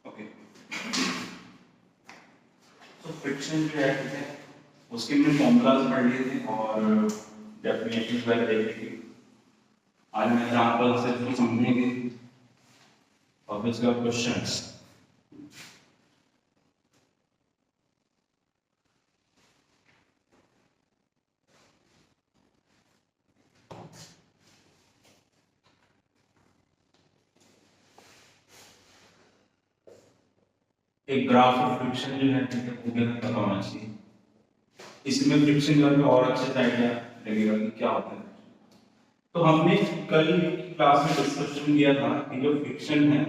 Okay, तो friction जो है ठीक है, उसके हमने फॉर्मूलाज पढ़ लिए थे और डेफिनेशंस वगैरह देख ली थी। आज हम एग्जांपल से इसको समझेंगे और फिर उसके बाद क्वेश्चंस। एक ग्राफ ऑफ फ्रिक्शन जो है ठीक है, वो क्या पता होना चाहिए। इसमें फ्रिक्शन का भी और अच्छे से आइडिया लगेगा कि क्या होता है। तो हमने कल की क्लास में डिस्कशन किया था कि जो फ्रिक्शन है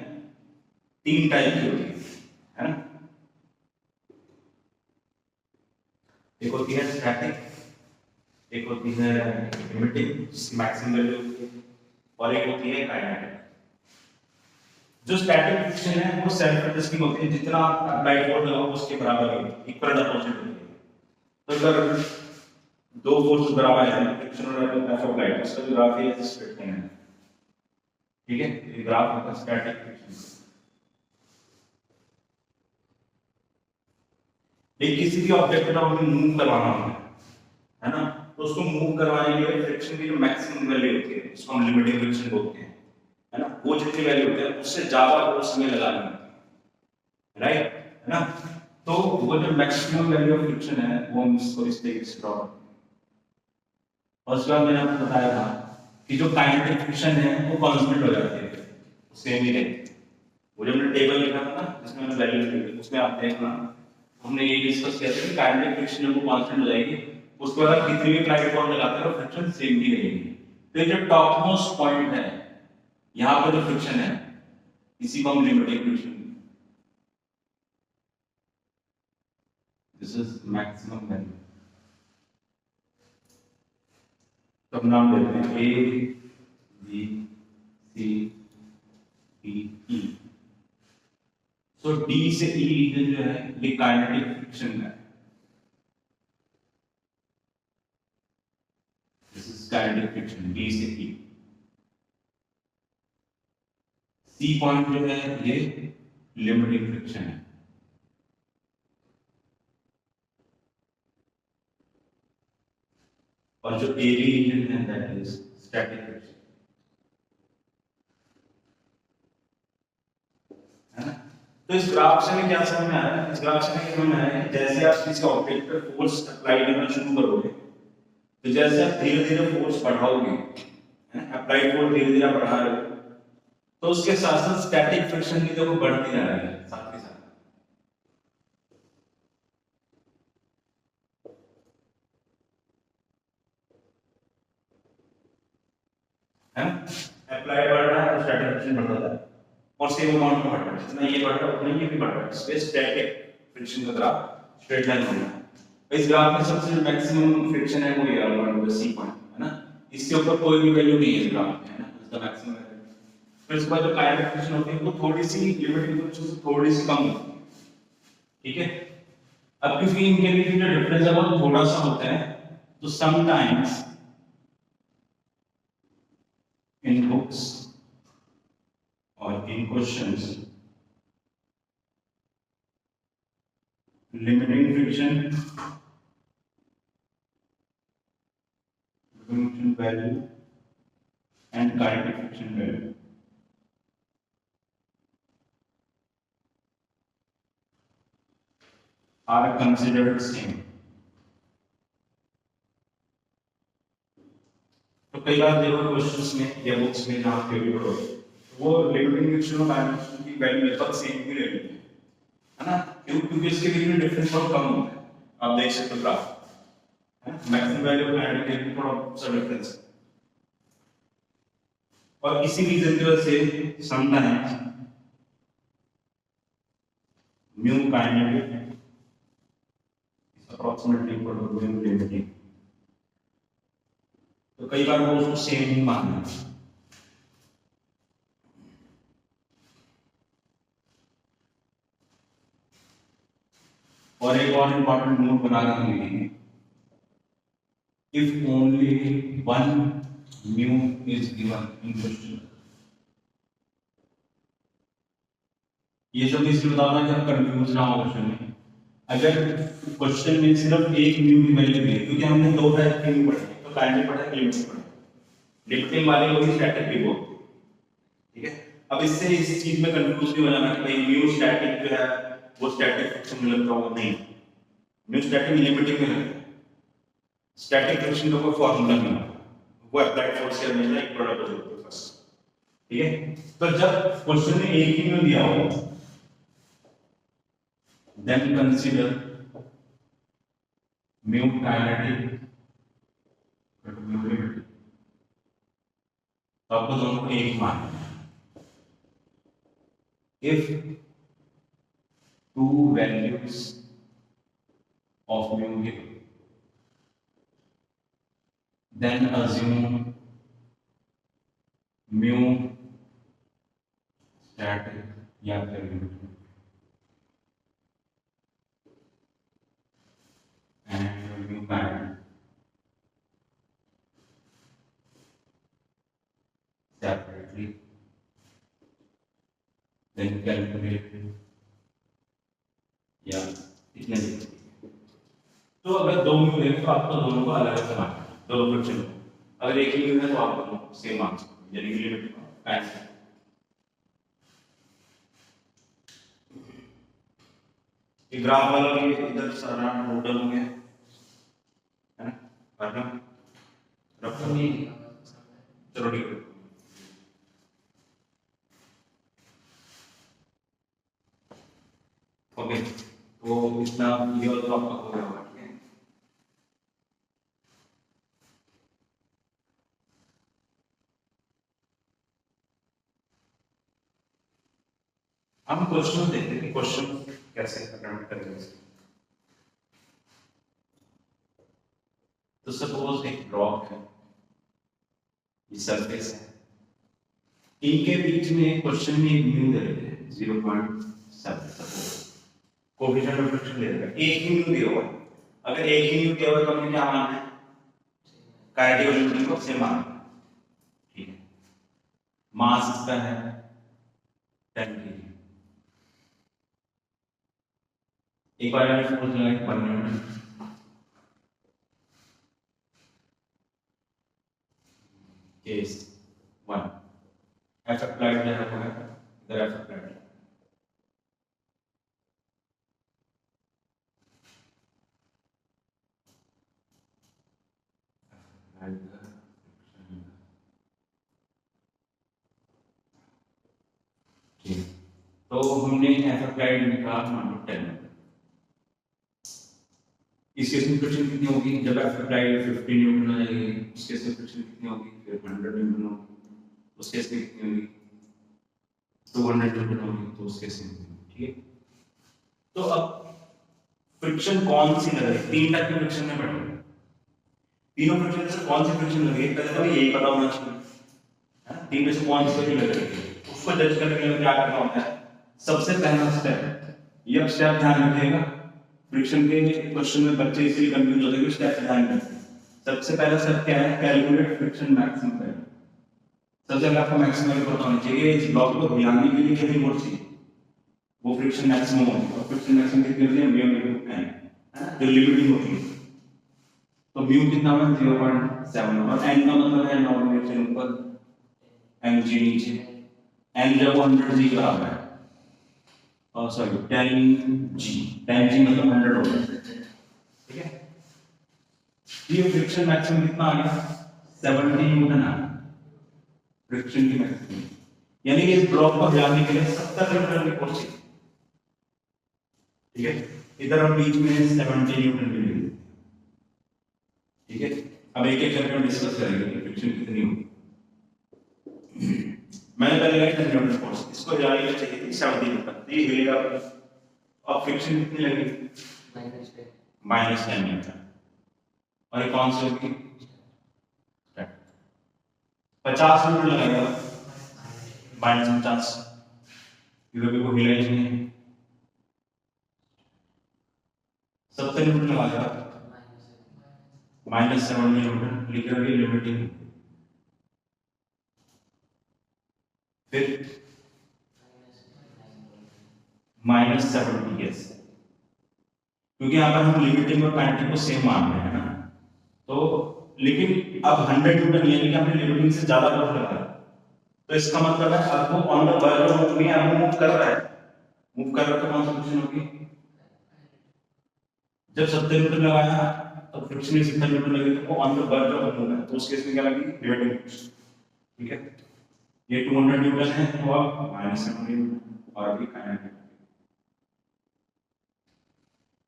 तीन टाइप की होती है ना। एक होती है स्टैटिक, एक होती है लिमिटिंग जिसकी मैक्सिमम वैल्यू होती है, और एक होती है काइनेटिक। जो स्टैटिक फ्रिक्शन है वो सेल्फ एडजस्टिंग होती है, जितना अप्लाइड फोर्स लगाओ उसके बराबर है, इक्वल अपोजिट होती है। तो अगर दो फोर्स बराबर है फ्रिक्शन और एफ अप्लाइड, उसका जो ग्राफ है इस स्ट्रेट लाइन है, ठीक है। ये ग्राफ होता है स्टैटिक फ्रिक्शन। लेकिन किसी भी ऑब्जेक्ट को हमें मूव करवाना होता है ना, तो उसको मूव करवाने के लिए फ्रिक्शन की जो मैक्सिमम वैल्यू होती है उसको हम लिमिटिंग फ्रिक्शन बोलते हैं, है ना। वो जितनी वैल्यू होती है उससे ज्यादा फोर्स हमें लगानी होती है, राइट, है ना। तो वो जो मैक्सिमम वैल्यू ऑफ फ्रिक्शन है वो हम इसको इस तरीके से ड्रॉ करते हैं। और उसके बाद मैंने आपको बताया था कि जो काइनेटिक फ्रिक्शन है वो कांस्टेंट हो जाती है, सेम ही रहेगी। वो जो हमने टेबल लिखा था ना जिसमें हमने वैल्यू लिखी थी, उसमें आप देखना हमने ये डिस्कस किया था कि काइनेटिक फ्रिक्शन वो कांस्टेंट हो जाएगी। उसके बाद आप कितनी भी अप्लाइड फोर्स लगाते हो फ्रिक्शन सेम ही रहेगी। तो ये जो टॉप मोस्ट पॉइंट है यहाँ पर जो फ्रिक्शन है इसी को हम limiting friction, this is maximum value. तो हम नाम देते हैं A B C D E. So D से ई रीजन जो है ये काइनेटिक फ्रिक्शन है, this is kinetic friction D से ई। सी पॉइंट जो है ये लिमिटिंग फ्रिक्शन है, और जो ए बी रीजन है दैट इज स्टैटिक फ्रिक्शन, है ना। तो इस ग्राफ से हमें क्या समझ में आया, इस ग्राफ से हमें समझ में आया कि जैसे आप किसी ऑब्जेक्ट पर फोर्स अप्लाई करना शुरू करोगे, तो जैसे आप धीरे धीरे फोर्स बढ़ाओगे, अप्लाइड फोर्स धीरे धीरे बढ़ा रहे हो, तो उसके साथ साथ स्टैटिक फ्रिक्शन भी देखो बढ़ती जा रही है साथ ही साथ, है ना। अप्लाइड बढ़ रहा है तो स्टैटिक फ्रिक्शन बढ़ता जाता है, और सेम अमाउंट में बढ़ रहा है, जितना ये बढ़ रहा है उतना ये भी बढ़ रहा है। इसलिए स्टैटिक फ्रिक्शन का ग्राफ स्ट्रेट लाइन होगा। इस ग्राफ में सबसे जो मैक्सिमम फ्रिक्शन है वो ये वाला सी पॉइंट है ना, इसके ऊपर कोई भी वैल्यू नहीं है इस ग्राफ में, है ना, इसका मैक्सिमम वैल्यू। फिर इसके बाद जो काइनेटिक फ्रिक्शन होती है वो थोड़ी सी लिमिटिंग फ्रिक्शन से थोड़ी सी कम होती है, ठीक है। अब क्योंकि इनके बीच में जो डिफरेंस है वो थोड़ा सा होता है, तो समटाइम्स इन बुक्स और in questions limiting friction value and kinetic friction value are considered same. तो कई बार देखो क्वेश्चंस में या बुक्स में जहां पे भी पढ़ोगे वो लिमिटिंग फ्रिक्शन और काइनेटिक फ्रिक्शन की वैल्यू लगभग सेम ही रहेगी, है ना, क्योंकि इसके बीच में डिफरेंस बहुत कम होता है। आप देख सकते हो ग्राफ, है ना, मैक्सिमम वैल्यू और काइनेटिक में थोड़ा सा डिफरेंस है, और इसी रीजन की वजह से sometimes mu kinetic is approximately equal to mu limiting. तो कई बार वो उसको सेम ही मानना है। और एक और इंपॉर्टेंट नोट बना रहे if only one mu is given in question, ये सब इसलिए बताना कि आप कंफ्यूज ना हो क्वेश्चन में। अगर क्वेश्चन में सिर्फ एक म्यू की वैल्यू दी है, क्योंकि हमने दो टाइप के म्यू पढ़े, तो काइनेटिक पढ़ा है, लिमिटिंग पढ़ा है। लिमिटिंग वाले को ही स्टैटिक भी बोलते हैं, ठीक है। अब इससे इस चीज में कंफ्यूज नहीं हो जाना कि भाई म्यू स्टैटिक जो है वो स्टैटिक फ्रिक्शन में लगता होगा, नहीं, म्यू स्टैटिक लिमिटिंग में लगता है। स्टैटिक फ्रिक्शन का कोई फॉर्मूला नहीं है, वो अप्लाइड फोर्स के हमेशा इक्वल अपोजिट होता है बस, ठीक है। तो जब क्वेश्चन में एक ही म्यू दिया हो, then consider mu kinetic but mu limited। आपको दोनों को एक मान, if two values of mu given, then assume mu static या फिर limited and mu kinetic separately, then calculate या इतने लिखते। तो अगर दो म्यू है तो आपको दोनों को अलग अलग मानना है, दोनों फ्रिक्शन को। अगर एक ही म्यू है तो आप दोनों सेम मान सकते हैं, यानी कि लिमिट कैंसिल। ये ग्राफ वाला भी इधर सारा टोटल हो गया है ना, करना रफ नहीं, चलो ठीक है। ओके, तो इतना ये तो आपका हो गया होगा, ठीक है। हम क्वेश्चन देखते हैं कि क्वेश्चन कैसे अटेम्प्ट करेंगे। तो सपोज एक ब्लॉक है, ये सरफेस है, इनके बीच में क्वेश्चन में एक म्यू दे रहे हैं 0.7 सपोज, कोएफिशिएंट ऑफ फ्रिक्शन ले रहा है, एक ही म्यू दिया हुआ है। अगर एक ही म्यू दिया हुआ है तो हमने क्या मानना है, काइनेटिक और लिमिटिंग को सेम मानना है, ठीक है। मास इसका है 10 kg, एक बार में फोर्स लगाएंगे 1 न्यूटन, केस 1 एफ अप्लाइड है, इधर एफ अप्लाइड है। तो हमने एफ अप्लाइड निकाला मान लो 10, इस केस में फ्रिक्शन कितनी होगी, जब एफ अप्लाइड 50 न्यूटन आ जाएगी, उस केस में फ्रिक्शन कितनी होगी, फिर 100 न्यूटन होगी, उस केस में कितनी होगी 200 न्यूटन होगी, तो उस केस में, ठीक है। तो अब फ्रिक्शन कौन सी लग रही है, तीन टाइप की फ्रिक्शन में पढ़ेंगे, तीनों फ्रिक्शन में से कौन सी फ्रिक्शन लग रही है पहले तो यही पता होना चाहिए, है, तीन में से कौन सी लग रही है, उसको जज करने के लिए क्या करना होता है। सबसे पहला स्टेप, ये स्टेप ध्यान रखिएगा, फ्रिक्शन के क्वेश्चन में बच्चे इसलिए कंफ्यूज होते हैं कि स्टेप ध्यान रखें। सबसे पहला स्टेप क्या है, कैलकुलेट फ्रिक्शन मैक्सिमम वैल्यू। सबसे पहले आपको मैक्सिमम वैल्यू पता होनी चाहिए, इस ब्लॉक को हिलाने के लिए कितनी फोर्स चाहिए, वो फ्रिक्शन मैक्सिमम होती है, और फ्रिक्शन मैक्सिमम कितनी होती है, म्यू इनटू एन, जो लिमिटिंग होती है। तो म्यू कितना है 0.7, और एन का मतलब है नॉर्मल से ऊपर एम जी नीचे, एन जब 100 जी बराबर है, और सॉरी 10 जी, 10 जी मतलब 100 हो गया, ठीक है। ये फ्रिक्शन मैक्सिमम कितना आ गया 70 न्यूटन आ गया फ्रिक्शन की मैक्सिमम, यानी कि इस ब्लॉक को हिलाने के लिए 70 न्यूटन की फोर्स चाहिए, ठीक है। इधर हम बीच में 70 न्यूटन की लेंगे, ठीक है। अब एक एक करके हम डिस्कस करेंगे कि फ्रिक्शन कितनी होगी। मैंने पहले लिखा 10 न्यूटन फोर्स, इसको हिलाने के लिए चाहिए थी 70 न्यूटन, ये हिलेगा, अब फ्रिक्शन कितनी लगेगी -10 न्यूटन, और ये कौन सी होगी 50 न्यूटन लगेगा, -50, इधर भी को हिलाएंगे 70 न्यूटन लगाएगा, -70 न्यूटन लिख रहे हैं लिमिटिंग, फिर -70, यस, क्योंकि यहाँ पर हम लिमिटिंग और काइनेटिक को सेम मान रहे हैं ना। तो लेकिन अब 100 न्यूटन यानी कि हमने लिमिटिंग से ज्यादा फोर्स लगाया, तो इसका मतलब है अब वो on the verge of move में, अब वो मूव कर रहा है, मूव कर रहा है, तो कौन सा फ्रिक्शन होगी? जब 70 न्यूटन लगाया तो फ्रिक्शन 70 न्यूटन लगी, तो वो on the verge of move है, तो उस केस में क्या लगी? Limiting friction. ठीक है, ये 200 न्यूटन है, तो अब -70 न्यूटन और अभी काइनेटिक।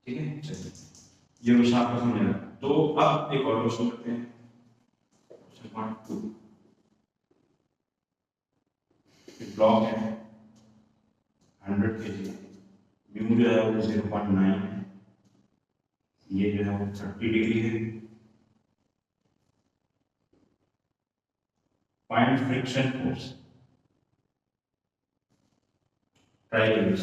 ठीक है, चलिए ये क्वेश्चन आपको समझ आया। तो अब एक और क्वेश्चन करते हैं, क्वेश्चन पार्ट 2। ब्लॉक है 100 kg, म्यू जो है वो 0.9 है, ये जो है वो 30 डिग्री है। फाइंड फ्रिक्शन फोर्स, ट्राई करिए।